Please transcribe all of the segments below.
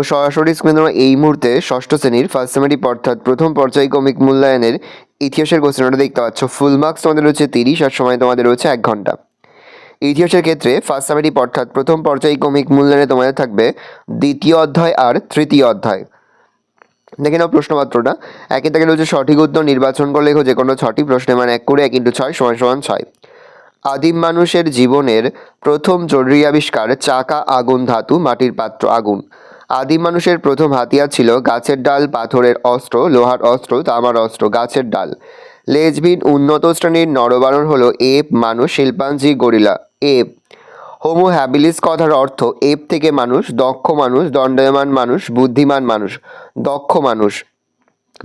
সরাসরি স্ক্রিনে তোমরা এই মুহূর্তে ষষ্ঠ শ্রেণীর ফার্স্ট সেমেটিভ অর্থাৎ প্রথম পর্যায়ক্রমিক মূল্যায়নের ইতিহাসের কোশ্চেনটা দেখতে পাচ্ছ। ফুল মার্কস তোমাদের রয়েছে 30 আর সময় তোমাদের রয়েছে 1 ঘন্টা। ইতিহাসের ক্ষেত্রে ফার্স্ট সেমেটিভ অর্থাৎ প্রথম পর্যায়ক্রমিক মূল্যায়নে তোমাদের থাকবে দ্বিতীয় অধ্যায় আর তৃতীয় অধ্যায়। দেখে নাও প্রশ্নপত্রটা। একে থেকে রয়েছে সঠিক উত্তর নির্বাচন করে লেখো যে কোনো 6টি প্রশ্নের মান 1 করে 1 × 6 = 6। আদিম মানুষের জীবনের প্রথম জরুরি আবিষ্কার চাকা, আগুন, ধাতু, মাটির পাত্র, আগুন। আদিম মানুষের প্রথম হাতিয়ার ছিল গাছের ডাল, পাথরের অস্ত্র, লোহার অস্ত্র, তামার অস্ত্র। গাছের ডাল। লেজবিহীন উন্নত শ্রেণীর নরবানর হলো এপ, মানুষ, chimpanzee, gorilla. App. Homo habilis কথার অর্থ এপ থেকে মানুষ, দক্ষ মানুষ, দণ্ডায়মান মানুষ, বুদ্ধিমান মানুষ। দক্ষ মানুষ।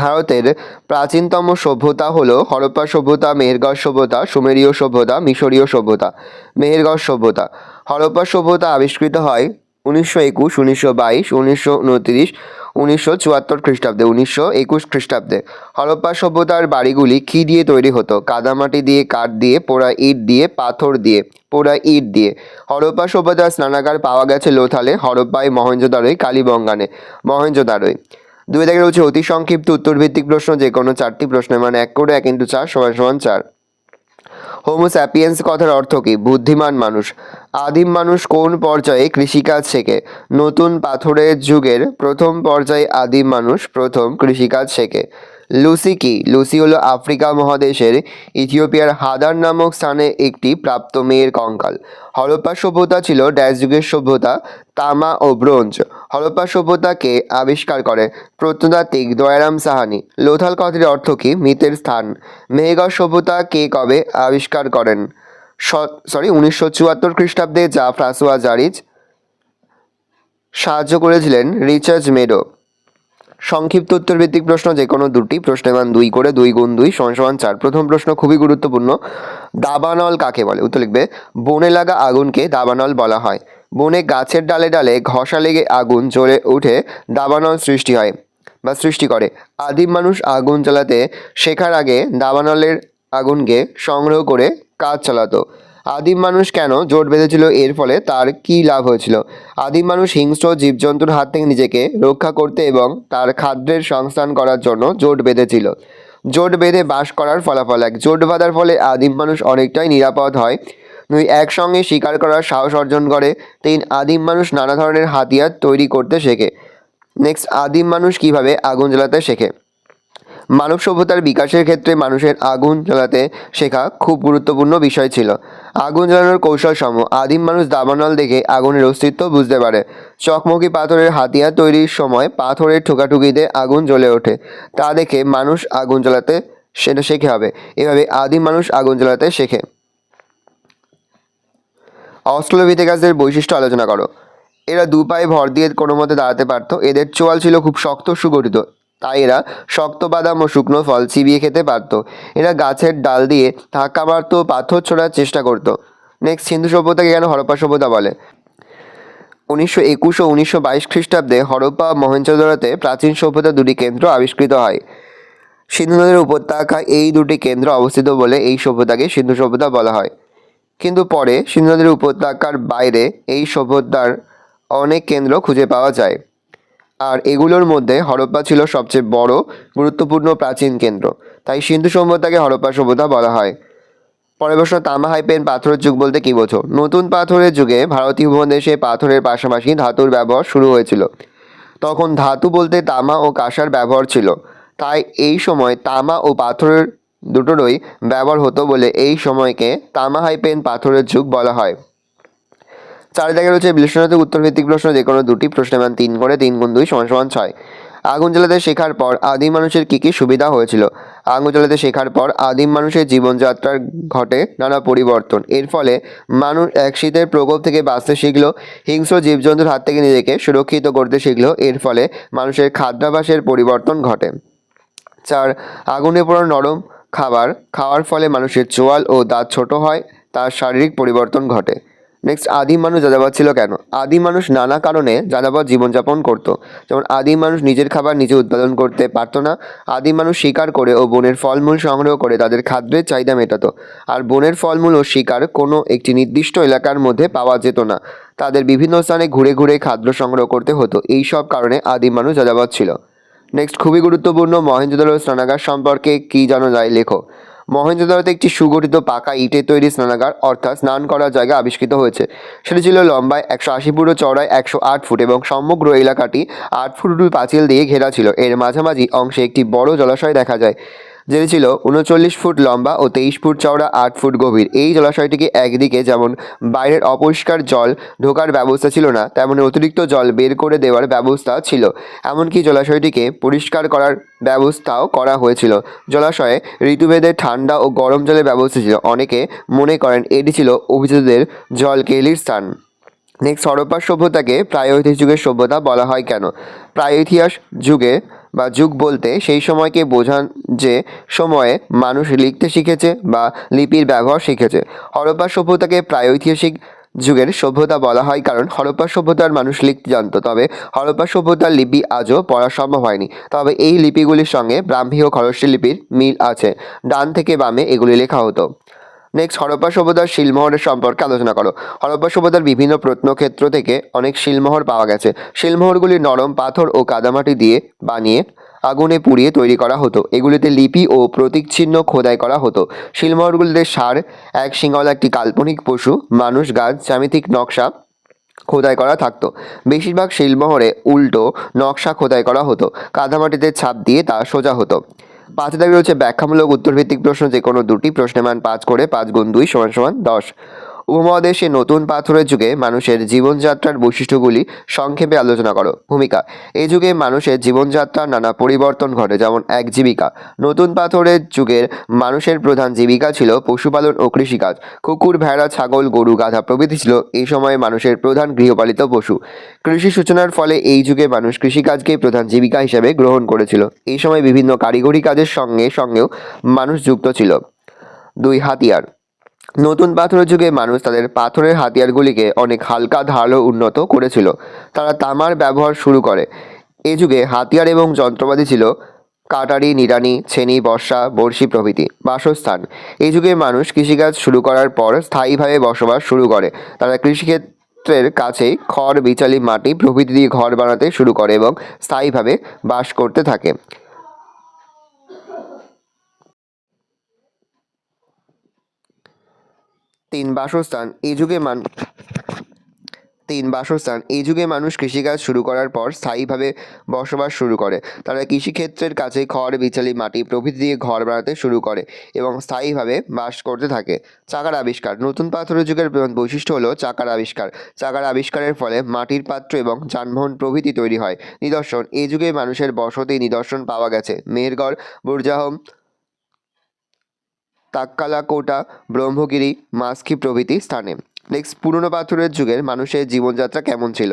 ভারতের প্রাচীনতম সভ্যতা হলো হরপ্পা সভ্যতা, মেহেরগড় সভ্যতা, সুমেরীয় সভ্যতা, মিশরীয় সভ্যতা। মেহেরগড় সভ্যতা। হরপ্পা সভ্যতা আবিষ্কৃত হয় 1921, 1922, 1929, 1974 খ্রিস্টাব্দে। 1921 খ্রিস্টাব্দে। হরপ্পা সভ্যতার বাড়িগুলি কী দিয়ে তৈরি হতো? কাদামাটি দিয়ে, কাঠ দিয়ে, পোড়া ইট দিয়ে, পাথর দিয়ে। পোড়া ইট দিয়ে। হরপ্পা সভ্যতার স্নানাগার পাওয়া গেছে লোথালে, হরপ্পায়, মহেঞ্জোদারোয়, কালীবঙ্গানে। মহেঞ্জোদারোয়। 2 থেকে রয়েছে অতি সংক্ষিপ্ত উত্তরভিত্তিক প্রশ্ন, যে কোনো 4টি প্রশ্নের মান 1 করে 1 × 4 = 4। হোমো স্যাপিয়েন্স কথার অর্থ কী? বুদ্ধিমান মানুষ। আদিম মানুষ কোন পর্যায়ে কৃষিকাজ শেখে? নতুন পাথরের যুগের প্রথম পর্যায়ে আদিম মানুষ প্রথম কৃষিকাজ শেখে। লুসি কি? লুসি হলো আফ্রিকা মহাদেশের ইথিওপিয়ার হাদার নামক স্থানে একটি প্রাপ্ত মেয়ের কঙ্কাল। হরপ্পা সভ্যতা ছিল ড্যাশ যুগের সভ্যতা, তামা ও ব্রোঞ্জ। হরপ্পা সভ্যতাকে আবিষ্কার করে প্রত্নতাত্ত্বিক দয়ারাম সাহানি। লোথাল কথাটির অর্থ কী? মৃতের স্থান। মেহেরগড় সভ্যতা কে কবে আবিষ্কার করেন? 1974 খ্রিস্টাব্দে, যা ফ্রাঁসোয়া জারিজ সাহায্য করেছিলেন রিচার্ড মেডো। সংক্ষিপ্ত উত্তরভিত্তিক প্রশ্ন, যে কোনো 2টি প্রশ্নের মান 2 করে 2 × 2 = 4। প্রথম প্রশ্ন খুবই গুরুত্বপূর্ণ। দাবানল কাকে বলে? উত্তর লিখবে বনে লাগা আগুনকে দাবানল বলা হয়। বনে গাছের ডালে ডালে ঘষা লেগে আগুন জ্বলে উঠে দাবানল সৃষ্টি হয় বা সৃষ্টি করে। আদিম মানুষ আগুন জ্বালাতে শেখার আগে দাবানলের আগুনকে সংগ্রহ করে কাজ চালাতো। আদিম মানুষ কেন জোট বেঁধেছিল? এর ফলে তার কী লাভ হয়েছিল? আদিম মানুষ হিংস্র জীবজন্তুর হাত থেকে নিজেকে রক্ষা করতে এবং তার খাদ্যের সংস্থান করার জন্য জোট বেঁধেছিল। জোট বেঁধে বাস করার ফলাফল 1। জোট বাঁধার ফলে আদিম মানুষ অনেকটাই নিরাপদ হয়। 2. একসঙ্গে শিকার করার সাহস অর্জন করে। 3. আদিম মানুষ নানা ধরনের হাতিয়ার তৈরি করতে শেখে। নেক্সট, আদিম মানুষ কিভাবে আগুন জ্বালাতে শেখে? মানব সভ্যতার বিকাশের ক্ষেত্রে মানুষের আগুন জ্বালাতে শেখা খুব গুরুত্বপূর্ণ বিষয় ছিল। আগুন জ্বালানোর কৌশল সমূহ। আদিম মানুষ দাবানল দেখে আগুনের অস্তিত্ব বুঝতে পারে। চকমকি পাথরের হাতিয়ার তৈরির সময় পাথরের ঠোকাঠুকিতে আগুন জ্বলে ওঠে, তা দেখে মানুষ আগুন জ্বালাতে সেটা শেখে হবে। এভাবে আদিম মানুষ আগুন জ্বালাতে শেখে। অস্ট্রেলোপিথেকাসদের বৈশিষ্ট্য আলোচনা করো। এরা 2 পায়ে ভর দিয়ে কোনো মতে দাঁড়াতে পারত। এদের চোয়াল ছিল খুব শক্ত সুগঠিত, তাই এরা শক্ত বাদাম ও শুকনো ফল চিবিয়ে খেতে পারত। এরা গাছের ডাল দিয়ে ধাক্কা মারত, পাথর ছোড়ার চেষ্টা করত। নেক্সট, সিন্ধু সভ্যতাকে কেন হরপ্পা সভ্যতা বলে? 1921 ও 1922 খ্রিস্টাব্দে হরপ্পা ও মহেঞ্জোদারোতে প্রাচীন সভ্যতার 2টি কেন্দ্র আবিষ্কৃত হয়। সিন্ধু নদের উপত্যকায় এই 2টি কেন্দ্র অবস্থিত বলে এই সভ্যতাকে সিন্ধু সভ্যতা বলা হয়। কিন্তু পরে সিন্ধু নদের উপত্যকার বাইরে এই সভ্যতার অনেক কেন্দ্র খুঁজে পাওয়া যায়, আর এগুলোর মধ্যে হরপ্পা ছিল সবচেয়ে বড় গুরুত্বপূর্ণ প্রাচীন কেন্দ্র, তাই সিন্ধু সভ্যতাকে হরপ্পা সভ্যতা বলা হয়। পরের প্রশ্ন, তামা হাইপেন পাথরের যুগ বলতে কী বোঝো? নতুন পাথরের যুগে ভারতীয় উপমহাদেশে পাথরের পাশাপাশি ধাতুর ব্যবহার শুরু হয়েছিল। তখন ধাতু বলতে তামা ও কাঁসার ব্যবহার ছিল, তাই এই সময় তামা ও পাথরের দুটোরই ব্যবহার হতো বলে এই সময়কে তামা হাইপেন পাথরের যুগ বলা হয়। 4 জায়গায় রয়েছে বিশ্লেষণাত্মক উত্তরভিত্তিক প্রশ্ন, যে কোনো 2টি প্রশ্নের মান 3 করে 3 × 2 = 6। আগুন জ্বালাতে শেখার পর আদিম মানুষের কী কী সুবিধা হয়েছিল? আগুন জ্বালাতে শেখার পর আদিম মানুষের জীবনযাত্রার ঘটে নানা পরিবর্তন। এর ফলে মানুষ শীতের প্রকোপ থেকে বাঁচতে শিখল, হিংস্র জীবজন্তুর হাত থেকে নিজেকে সুরক্ষিত করতে শিখল। এর ফলে মানুষের খাদ্যাভ্যাসের পরিবর্তন ঘটে। 4. আগুনে পোড়া নরম খাবার খাওয়ার ফলে মানুষের চোয়াল ও দাঁত ছোট হয়, তার শারীরিক পরিবর্তন ঘটে। নেক্সট, আদিম মানুষ যাযাবর ছিল কেন? আদিম মানুষ নানা কারণে যাযাবর জীবনযাপন করত। যেমন আদিম মানুষ নিজের খাবার নিজে উৎপাদন করতে পারতো না। আদিম মানুষ শিকার করে ও বনের ফলমূল সংগ্রহ করে তাদের খাদ্যের চাহিদা মেটাতো। আর বনের ফলমূল ও শিকার কোনো একটি নির্দিষ্ট এলাকার মধ্যে পাওয়া যেত না। তাদের বিভিন্ন স্থানে ঘুরে ঘুরে খাদ্য সংগ্রহ করতে হতো। এই সব কারণে আদিম মানুষ যাযাবর ছিল। নেক্সট, খুবই গুরুত্বপূর্ণ, মহেঞ্জোদারো স্নানাগার সম্পর্কে কি জানা যায়, লেখো। মহেঞ্জোদারোতে একটি সুগঠিত পাকা ইটের তৈরি স্নানাগার অর্থাৎ স্নান করার জায়গা আবিষ্কৃত হয়েছে। সেটি ছিল লম্বায় 180 ফুট ও চওড়ায় 108 ফুট এবং সমগ্র এলাকাটি 8 ফুট পাঁচিল দিয়ে ঘেরা ছিল। এর মাঝামাঝি অংশে একটি বড় জলাশয় দেখা যায়, যেটি ছিল 39 ফুট লম্বা ও 23 ফুট চওড়া, 8 ফুট গভীর। এই জলাশয়টিকে একদিকে যেমন বাইরের অপরিষ্কার জল ঢোকার ব্যবস্থা ছিল না, তেমনি অতিরিক্ত জল বের করে দেওয়ার ব্যবস্থা ছিল। এমনকি জলাশয়টিকে পরিষ্কার করার ব্যবস্থাও করা হয়েছিল। জলাশয়ে ঋতুভেদে ঠান্ডা ও গরম জলের ব্যবস্থা ছিল। অনেকে মনে করেন এটি ছিল অভিজাতদের জলকেলির স্থান। নেক্সট, হরপ্পা সভ্যতাকে প্রাগৈতিহাসিক যুগের সভ্যতা বলা হয় কেন? প্রাগৈতিহাসিক যুগে বা যুগ বলতে সেই সময়কে বোঝান যে সময়ে মানুষ লিখতে শিখেছে বা লিপির ব্যবহার শিখেছে। হরপ্পা সভ্যতাকে প্রাগৈতিহাসিক যুগের সভ্যতা বলা হয় কারণ হরপ্পা সভ্যতার মানুষ লিখতে জানতো। তবে হরপ্পা সভ্যতার লিপি আজও পড়া সম্ভব হয়নি। তবে এই লিপিগুলির সঙ্গে ব্রাহ্মী ও খরশ্রী লিপির মিল আছে। ডান থেকে বামে এগুলি লেখা হতো। নেক্সট, হরপ্পা সভ্যতার শিলমোহরের সম্পর্কে আলোচনা করো। হরপ্পা সভ্যতার বিভিন্ন প্রত্নক্ষেত্র থেকে অনেক শিলমোহর পাওয়া গেছে। শিলমোহরগুলি নরম পাথর ও কাদামাটি দিয়ে বানিয়ে আগুনে পুড়িয়ে তৈরি করা হতো। এগুলিতে লিপি ও প্রতীক চিহ্ন খোদাই করা হতো। শিলমোহরগুলিতে ষাঁড়, এক শিংওয়ালা একটি কাল্পনিক পশু, মানুষ, গাছ, জ্যামিতিক নকশা খোদাই করা থাকতো। বেশিরভাগ শিলমোহরে উল্টো নকশা খোদাই করা হতো। কাদামাটিতে ছাপ দিয়ে তা সোজা হতো। 5 দাবি রয়েছে ব্যাখ্যামূলক উত্তরভিত্তিক প্রশ্ন, যে কোনো দুটি প্রশ্নের মান 5 করে 5 গুণ 2 = 10। উপমহাদেশে নতুন পাথরের যুগে মানুষের জীবনযাত্রার বৈশিষ্ট্যগুলি সংক্ষেপে আলোচনা করো। ভূমিকা, এই যুগে মানুষের জীবনযাত্রার নানা পরিবর্তন ঘটে। যেমন 1, জীবিকা। নতুন পাথরের যুগের মানুষের প্রধান জীবিকা ছিল পশুপালন ও কৃষিকাজ। কুকুর, ভেড়া, ছাগল, গরু, গাধা প্রভৃতি ছিল এই সময়ে মানুষের প্রধান গৃহপালিত পশু। কৃষি সূচনার ফলে এই যুগে মানুষ কৃষিকাজকেই প্রধান জীবিকা হিসেবে গ্রহণ করেছিল। এই সময় বিভিন্ন কারিগরি কাজের সঙ্গেও মানুষ যুক্ত ছিল। 2, হাতিয়ার। নতুন পাথরের যুগে মানুষ তাদের পাথরের হাতিয়ারগুলিকে অনেক হালকা, ধারালো, উন্নত করেছিল। তারা তামার ব্যবহার শুরু করে। এ যুগে হাতিয়ার এবং যন্ত্রপাতি ছিল কাটারি, নিড়ানি, ছেনি, বর্ষা, বড়শি প্রভৃতি। বাসস্থান, এই যুগে মানুষ কৃষিকাজ শুরু করার পর স্থায়ীভাবে বসবাস শুরু করে। তারা কৃষিক্ষেত্রের কাছেই খড়, বিচালি, মাটি প্রভৃতি দিয়ে ঘর বানাতে শুরু করে এবং স্থায়ীভাবে বাস করতে থাকে। 3, বাসস্থান। এই যুগে মানুষ কৃষিকাজ শুরু করার পর স্থায়ীভাবে বসবাস শুরু করে। তারা কৃষিক্ষেত্রের কাছে খড়, বিচালি, মাটি প্রভৃতি দিয়ে ঘর বানাতে শুরু করে এবং স্থায়ীভাবে বাস করতে থাকে। চাকার আবিষ্কার। নতুন পাথরের যুগের প্রধান বৈশিষ্ট্য হলো চাকার আবিষ্কার। চাকার আবিষ্কারের ফলে মাটির পাত্র এবং যানবাহন প্রভৃতি তৈরি হয়। নিদর্শন, এই যুগে মানুষের বসতি নিদর্শন পাওয়া গেছে মেহেরগড়, বুরজাহম, তাক্কালাকোটা, ব্রহ্মগিরি, মাস্কি প্রভৃতি স্থানে। নেক্সট, পুরনো পাথরের যুগের মানুষের জীবনযাত্রা কেমন ছিল?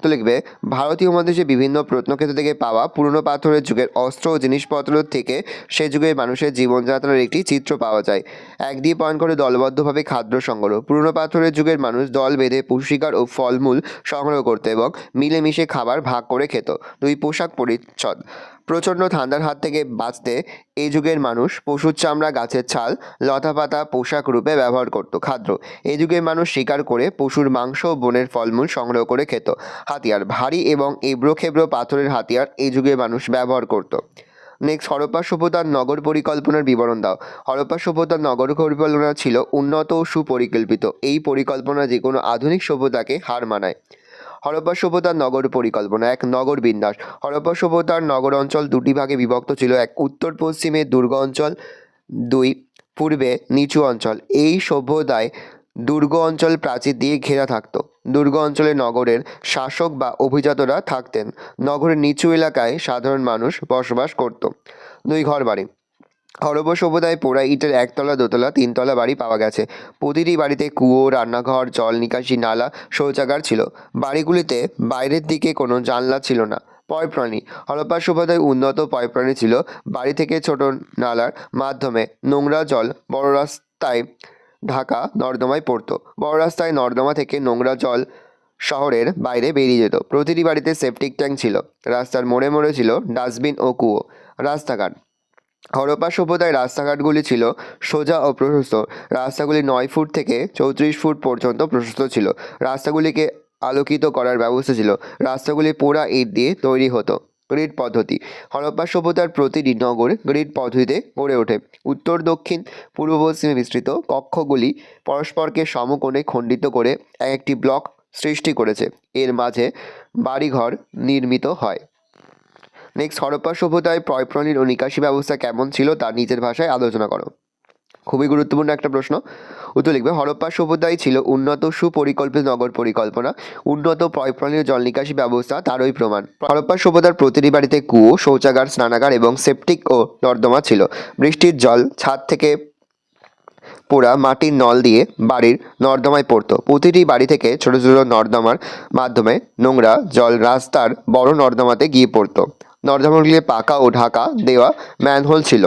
তো লিখবে, ভারতীয় মহাদেশে বিভিন্ন প্রত্নক্ষেত্র থেকে পাওয়া পুরনো পাথরের যুগের অস্ত্র ও জিনিসপত্র থেকে সে যুগের মানুষের জীবনযাত্রার একটি চিত্র পাওয়া যায়। 1 দিয়ে পয়েন্ট করে দলবদ্ধভাবে খাদ্য সংগ্রহ। পুরনো পাথরের যুগের মানুষ দল বেঁধে পশু শিকার ও ফলমূল সংগ্রহ করত এবং মিলেমিশে খাবার ভাগ করে খেত। 2, পোশাক পরিচ্ছদ। প্রচণ্ড ঠান্ডার হাত থেকে বাঁচতে এই যুগের মানুষ পশুর চামড়া, গাছের ছাল, লতাপাতা পোশাক রূপে ব্যবহার করত। খাদ্য, এই যুগের মানুষ শিকার করে পশুর মাংস ও বনের ফলমূল সংগ্রহ করে খেত। হাতিয়ার, ভারী এবং এবড়ো-খেবড়ো পাথরের হাতিয়ার এই যুগের মানুষ ব্যবহার করত। নেক্সট, হরপ্পা সভ্যতার নগর পরিকল্পনার বিবরণ দাও। হরপ্পা সভ্যতার নগর পরিকল্পনা ছিল উন্নত ও সুপরিকল্পিত। এই পরিকল্পনা যে কোনো আধুনিক সভ্যতাকে হার মানায়। হরপ্পা সভ্যতার নগর পরিকল্পনা। 1, নগর বিন্যাস। হরপ্পা সভ্যতার নগর অঞ্চল 2টি ভাগে বিভক্ত ছিল। 1, উত্তর পশ্চিমে দুর্গ অঞ্চল, 2, পূর্বে নিচু অঞ্চল। এই সভ্যতায় দুর্গ অঞ্চল প্রাচীর দিয়ে ঘেরা থাকত। দুর্গ অঞ্চলে নগরের শাসক বা অভিজাতরা থাকতেন। নগরের নিচু এলাকায় সাধারণ মানুষ বসবাস করত। 2, ঘরবাড়ি। হরপ্পা সভ্যতায় পোড়া ইটের 1তলা, 2তলা, 3তলা বাড়ি পাওয়া গেছে। প্রতিটি বাড়িতে কুয়ো, রান্নাঘর, জল নিকাশি নালা, শৌচাগার ছিল। বাড়িগুলিতে বাইরের দিকে কোনো জানলা ছিল না। পয়ঃপ্রাণী। হরপ্পা সভ্যতায় উন্নত পয়ঃপ্রাণী ছিল। বাড়ি থেকে ছোট নালার মাধ্যমে নোংরা জল বড় রাস্তায় ঢাকা নর্দমায় পড়তো। বড় রাস্তায় নর্দমা থেকে নোংরা জল শহরের বাইরে বেরিয়ে যেত। প্রতিটি বাড়িতে সেপটিক ট্যাঙ্ক ছিল। রাস্তার মোড়ে মোড়ে ছিল ডাস্টবিন ও কুয়ো। রাস্তাঘাট, হরপ্পা সভ্যতায় রাস্তাঘাটগুলি ছিল সোজা ও প্রশস্ত। রাস্তাগুলি 9 ফুট থেকে 34 ফুট পর্যন্ত প্রশস্ত ছিল। রাস্তাগুলিকে আলোকিত করার ব্যবস্থা ছিল। রাস্তাগুলি পোড়া ইট দিয়ে তৈরি হতো। গ্রিড পদ্ধতি, হরপ্পা সভ্যতার প্রতিটি নগর গ্রিড পদ্ধতিতে গড়ে ওঠে। উত্তর দক্ষিণ পূর্ব পশ্চিমে বিস্তৃত কক্ষগুলি পরস্পরকে সমকোণে খণ্ডিত করে একটি ব্লক সৃষ্টি করেছে। এর মাঝে বাড়িঘর নির্মিত হয়। নেক্সট, হরপ্পা সভ্যতায় পয়ঃপ্রাণীর ও নিকাশি ব্যবস্থা কেমন ছিল তা নিজের ভাষায় আলোচনা করো। খুবই গুরুত্বপূর্ণ একটা প্রশ্ন। উত্তর লিখবে, হরপ্পা সভ্যতায় ছিল উন্নত সুপরিকল্পিত নগর পরিকল্পনা, উন্নত পয়ঃপ্রাণীর জল নিকাশি ব্যবস্থা তারই প্রমাণ। হরপ্পা সভ্যতার প্রতিটি বাড়িতে কুয়ো, শৌচাগার, স্নানাগার এবং সেপটিক ও নর্দমা ছিল। বৃষ্টির জল ছাদ থেকে পোড়া মাটির নল দিয়ে বাড়ির নর্দমায় পড়তো। প্রতিটি বাড়ি থেকে ছোট ছোট নর্দমার মাধ্যমে নোংরা জল রাস্তার বড় নর্দমাতে গিয়ে পড়তো। নর্দমাগুলি পাকা ও ঢাকা দেওয়া ম্যানহোল ছিল।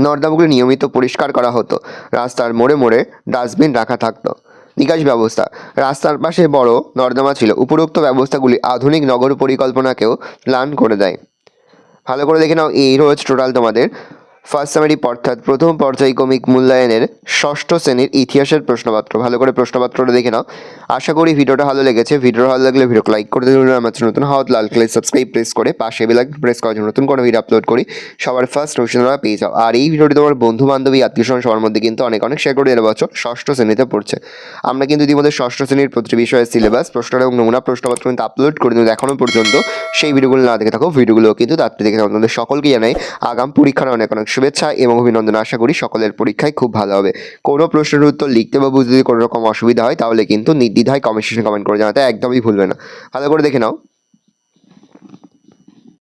নর্দমাগুলি নিয়মিত পরিষ্কার করা হতো। রাস্তার মোড়ে মোড়ে ডাস্টবিন রাখা থাকতো। নিকাশি ব্যবস্থা, রাস্তার পাশে বড় নর্দমা ছিল। উপরোক্ত ব্যবস্থাগুলি আধুনিক নগর পরিকল্পনাকেও প্ল্যান করে দেয়। ভালো করে দেখে নাও, এই রয়েছে টোটাল তোমাদের ফার্স্ট সামারি অর্থাৎ প্রথম পর্যায়ক্রমিক মূল্যায়নের ষষ্ঠ শ্রেণীর ইতিহাসের প্রশ্নপত্র। ভালো করে প্রশ্নপত্রটা দেখে নাও। আশা করি ভিডিওটা ভালো লেগেছে। ভিডিও ভালো লাগলে ভিডিওকে লাইক করে দেবেন। আমার নতুন হওয়া লাল কালার সাবস্ক্রাইব প্রেস করে পাশে বেল আইকন প্রেস করার জন্য নতুন কোনো ভিডিও আপলোড করি সবার ফার্স্ট নোটিফিকেশন পেয়ে যাও। আর এই ভিডিওটি তোমার বন্ধু বান্ধবী আত্মীয়স্বজন সবার মধ্যে কিন্তু অনেক শেয়ার করে দেওয়ার বছর ষষ্ঠ শ্রেণীতে পড়ছে। আমরা কিন্তু ইতিমধ্যে ষষ্ঠ শ্রেণীর প্রতিটি বিষয়ের সিলেবাস প্রশ্ন এবং নমুনা প্রশ্নপত্র কিন্তু আপলোড করে দিই। এখনও পর্যন্ত সেই ভিডিওগুলো না দেখে থাকো, ভিডিওগুলো কিন্তু তাড়াতাড়ি দেখে থাকো। তোমাদের সকলকে জানাই আগাম পরীক্ষার অনেক শুভেচ্ছা এবং অভিনন্দন। আশা করি সকলের পরীক্ষায় খুব ভালো হবে। কোনো প্রশ্নের উত্তর লিখতে বা বুঝতে যদি কোনো রকম অসুবিধা হয় তাহলে কিন্তু নির্দ্বিধায় কমেন্ট সেকশনে কমেন্ট করে জানাতে একদমই ভুলবে না। ভালো করে দেখে নাও।